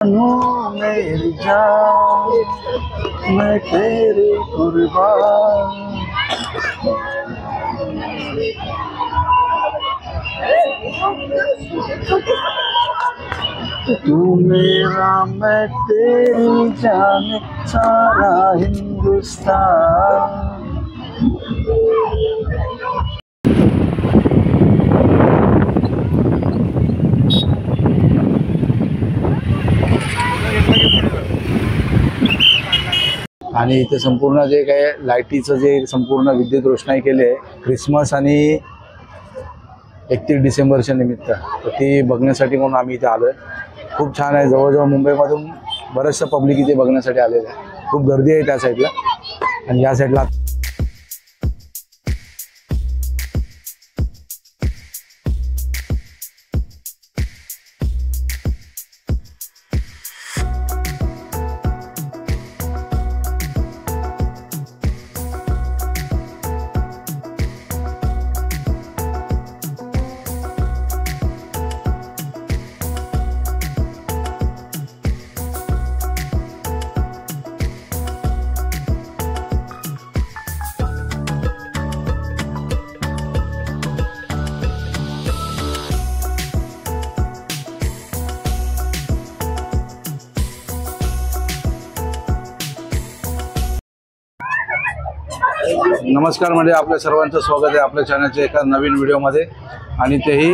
मेरी जान मैं तेरी कुर्बान। तू मेरा मैं तेरी जान सारा हिंदुस्तान। आणि इथे संपूर्ण जे काय लाईटीचं जे संपूर्ण विद्युत रोषणाई केली आहे क्रिसमस आणि 31 डिसेंबरच्या निमित्त, तर ती बघण्यासाठी म्हणून आम्ही इथे आलो आहे। खूप छान आहे, जवळजवळ मुंबईमधून बरंचसं पब्लिक इथे बघण्यासाठी आलेलं आहे। खूप गर्दी आहे त्या साईडला आणि या साईडला नमस्कार म्हणजे आपल्या सर्वांचं स्वागत आहे आपल्या चॅनलच्या एका नवीन व्हिडिओमध्ये, आणि तेही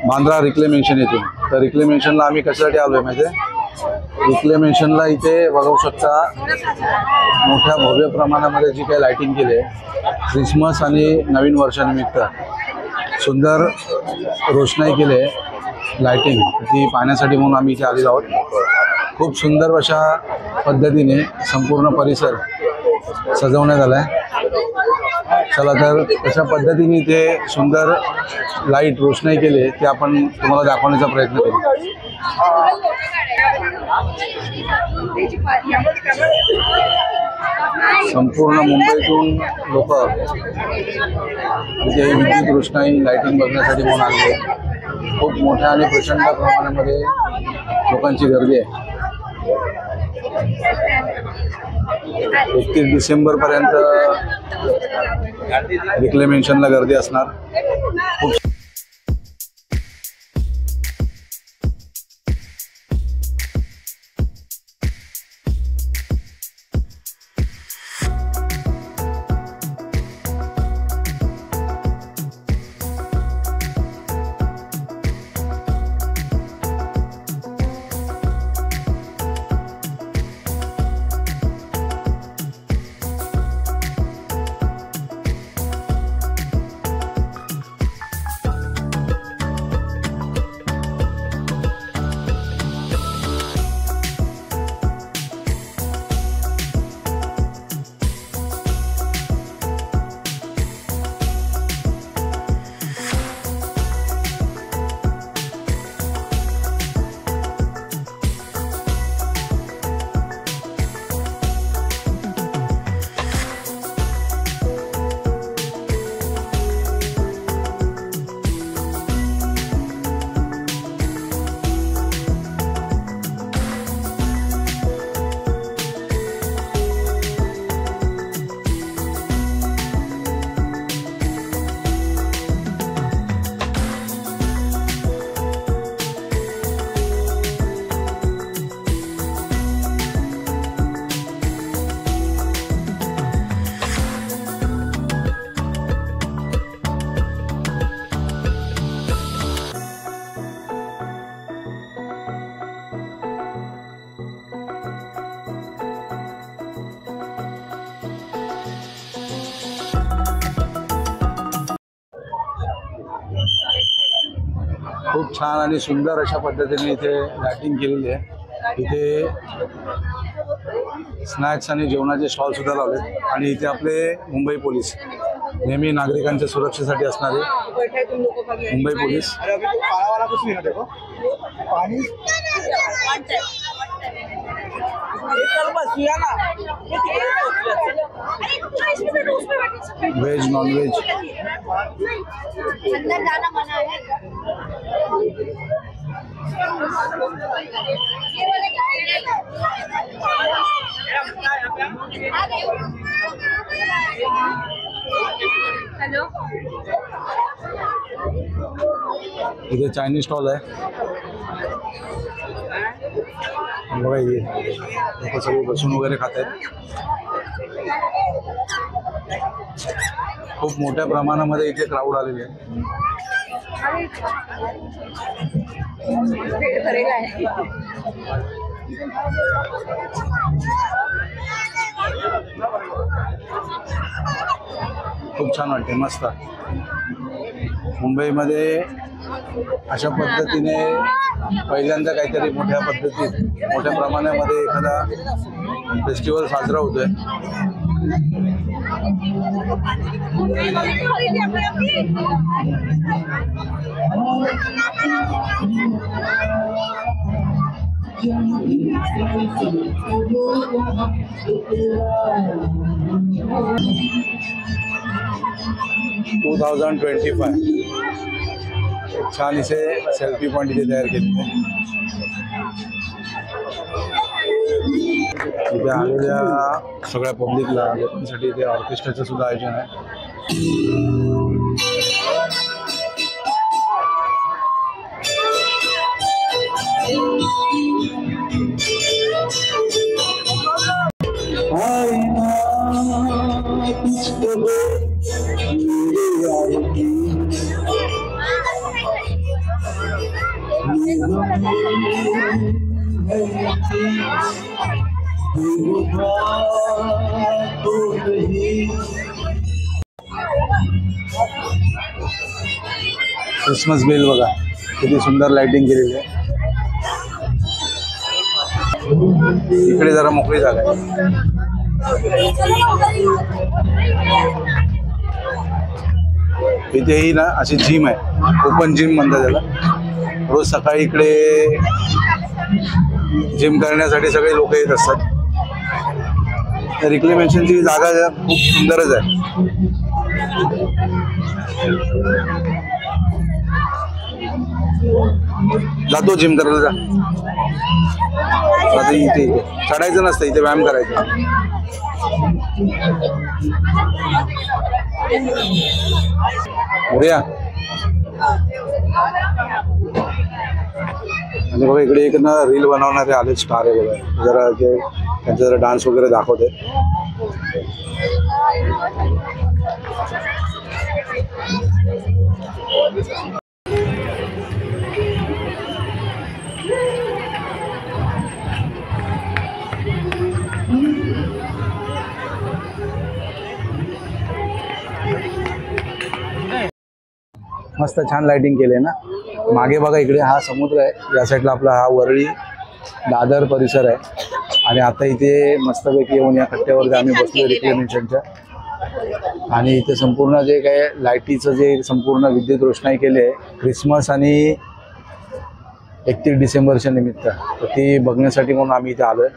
बांद्रा रिक्लेमेन्शन येथून। तर रिक्लेमेन्शनला आम्ही कशासाठी आलो आहे माहिती आहे? रिक्लेमेन्शनला इथे बघू शकता मोठ्या भव्य प्रमाणामध्ये जी काही लाईटिंग केली आहे क्रिसमस आणि नवीन वर्षानिमित्त सुंदर रोषणाई केली आहे लाईटिंग, ती पाहण्यासाठी म्हणून आम्ही इथे आलेलो आहोत। खूप सुंदर अशा पद्धतीने संपूर्ण परिसर सजवण्यात आला आहे। चला तर कशा पद्धतीने इथे सुंदर लाईट रोषणाई केली ते आपण तुम्हाला दाखवण्याचा प्रयत्न करू। संपूर्ण मुंबईतून लोक इथे विद्युत रोषणाई लाईटिंग बघण्यासाठी म्हणून आले। खूप मोठ्या आणि प्रचंड प्रमाणामध्ये लोकांची गर्दी आहे। 31 डिसेंबरपर्यंत रिक्लेमेन्शनला गर्दी असणार। खूप खूप छान आणि सुंदर अशा पद्धतीने इथे लाइटिंग केलेली आहे। इथे स्नॅक्स आणि जेवणाचे स्टॉल सुद्धा लावले आणि इथे आपले मुंबई पोलीस नेहमी नागरिकांच्या सुरक्षेसाठी असणारे Mumbai police veg non veg अंदर जाना मना है। ये वाले क्या है? हॅलो, इथे चायनीज स्टॉल आहे बघा. हे लोक सगळे बसून वगैरे खात आहेत. खूप मोठ्या प्रमाणामध्ये इथे क्राऊड आलेली आहे. पेट भरेगा है. खूप छान वाटते, मस्त. मुंबईमध्ये अशा पद्धतीने पहिल्यांदा काहीतरी मोठ्या पद्धतीत मोठ्या प्रमाणामध्ये एखादा फेस्टिवल साजरा होतोय. 2025 छान इथे सेल्फी पॉइंट इथे तयार केलेले. इथे आलेल्या सगळ्या पब्लिकला लोकांसाठी इथे ऑर्केस्ट्राचं सुद्धा आयोजन आहे. 'क्रिसमस बेल' बघा किती सुंदर लाइटिंग केलेली आहे. इकडे जरा मोकळी जागा आहे. इथेही ना अशी जिम आहे, ओपन जिम म्हणतात त्याला. रोज सकाळी इकडे जिम करण्यासाठी सगळे लोक येत असतात. रिक्लेमेशनची जागा खूप सुंदरच आहे. जातो जिम करायला जा. आता इथे चढायचं नसतं, इथे व्यायाम करायचा. बघूया. आणि बघा इकडे एक ना रील बनवणारे आले स्टार आहे बघा. जरा ते त्यांचा जरा डान्स वगैरे दाखवते. मस्त छान लाइटिंग केले ना. मागे बघा इकडे हा समुद्र आहे, या साईडला आपला हा वरळी दादर परिसर आहे. आणि आता इथे मस्तपैकी येऊन या कट्ट्यावरती आम्ही बसलो रिक्लेमेशनच्या. आणि इथे संपूर्ण जे काय लाईटीचं जे संपूर्ण विद्युत रोषणाई केली आहे क्रिसमस आणि 31 डिसेंबरच्या निमित्त, तर ती बघण्यासाठी म्हणून आम्ही इथे आलो आहे.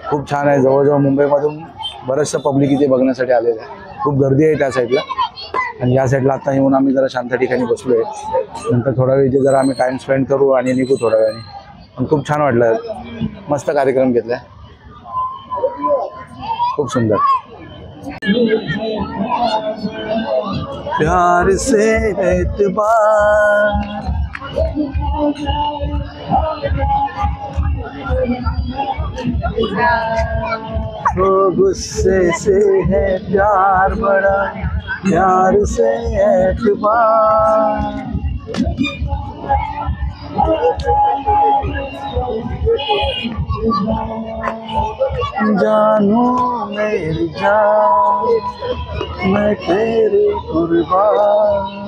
खूप छान आहे. जवळजवळ मुंबईमधून बरंचसं पब्लिक इथे बघण्यासाठी आलेलं आहे. खूप गर्दी आहे त्या साईडला. आणि या साईडला आता येऊन आम्ही जरा शांत ठिकाणी बसलो आहे. नंतर थोडा वेळ इथे जरा आम्ही टाईम स्पेंड करू आणि निघू थोड्या वेळाने. पण खूप छान वाटलं, मस्त कार्यक्रम घेतला आहे, खूप सुंदर. प्यार से एतबार वो गुस्से से है प्यार बड़ा, प्यार से एतबार. जानू मेरी जान मैं तेरे कुर्बान.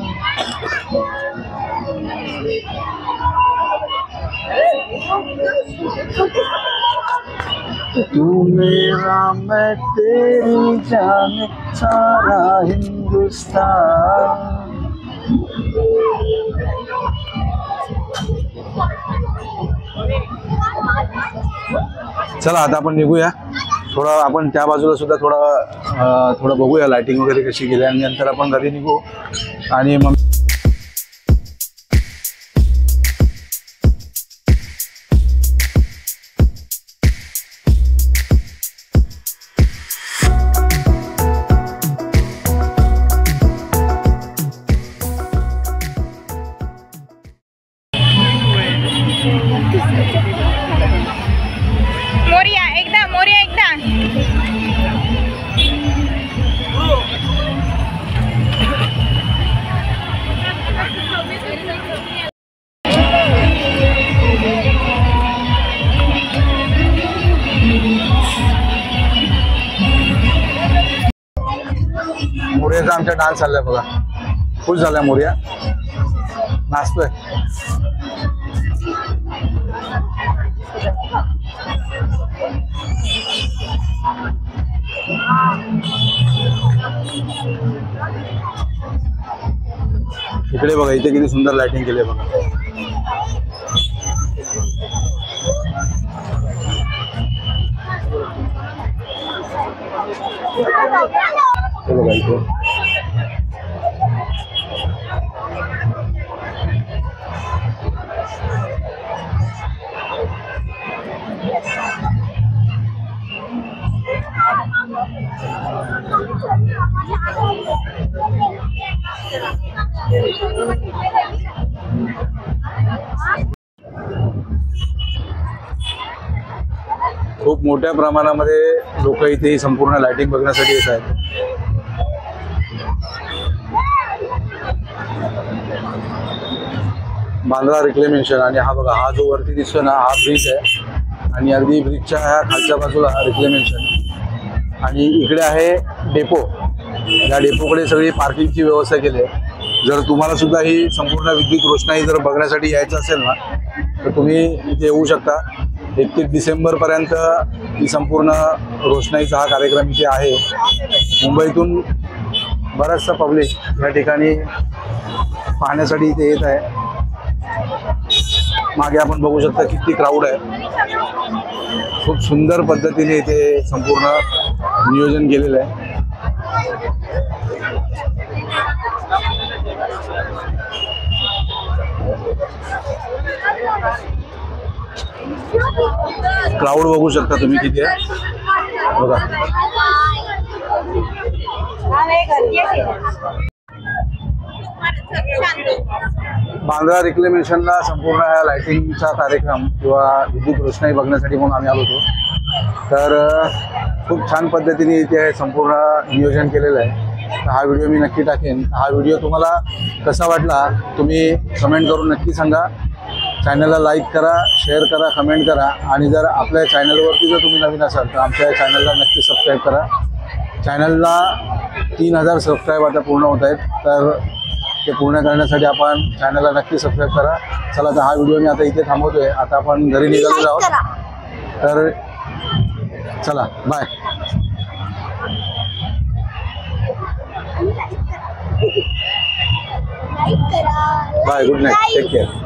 तू मेरा मैं तेरी जान सारा हिंदुस्तान. चला आता आपण निघूया. थोडा आपण त्या बाजूला सुद्धा थोडं बघूया लाइटिंग वगैरे कशी केली. आणि नंतर आपण घरी निघू. आणि मग आमच्या डान्स चाललाय बघा, फुल झालाय मोर्या, नाचतोय. इकडे बघा, इथे किती सुंदर लाइटिंग केली आहे बघा. हे बघा इथे खूप मोठ्या प्रमाणामध्ये लोक इथे संपूर्ण लाइटिंग बघण्यासाठी येत आहेत. बांद्रा रिक्लेमेशन. आणि हा बघा, हा जो वरती दिसतोय ना, हा ब्रिज आहे. आणि अगदी ब्रिजच्या ह्या खालच्या बाजूला रिक्लेमेशन. आणि इकडे आहे डेपो. या डेपोकडे सगळी पार्किंगची व्यवस्था केली आहे. जर तुम्हाला सुद्धा ही संपूर्ण विद्युत रोषणाई जर बघण्यासाठी यायचं असेल ना, तर तुम्ही इथे येऊ शकता. 31 डिसेंबरपर्यंत ही संपूर्ण रोषणाईचा हा कार्यक्रम इथे आहे. मुंबईतून बराचसा पब्लिक या ठिकाणी पाहण्यासाठी इथे येत आहे. मागे आपण बघू शकता किती क्राऊड आहे. खूप सुंदर पद्धतीने इथे संपूर्ण नियोजन केलेलं आहे. क्राऊड बघू शकता तुम्ही किती आहे बघा. बांद्रा रिक्लेमेशनला संपूर्ण ह्या लाइटिंगचा कार्यक्रम किंवा विद्युत रोषणाई बघण्यासाठी म्हणून आम्ही आलो होतो. तर खूप छान पद्धतीने इथे संपूर्ण नियोजन केलेलं आहे. तर हा व्हिडिओ मी नक्की टाकेन. हा व्हिडिओ तुम्हाला कसा वाटला तुम्ही कमेंट करून नक्की सांगा. चॅनलला लाईक करा, शेअर करा, कमेंट करा. आणि जर आपल्या चॅनलवरती जर तुम्ही नवीन असाल तर आमच्या चॅनलला नक्की सबस्क्राईब करा. चॅनलला 3000 सबस्क्राईब आता पूर्ण होत आहेत. तर ते पूर्ण करण्यासाठी आपण चॅनलला नक्की सबस्क्राईब करा. चला, तर हा व्हिडिओ मी आता इथे थांबवतोय. आता आपण घरी निघालो आहोत. तर चला, bye bye, good night, take care.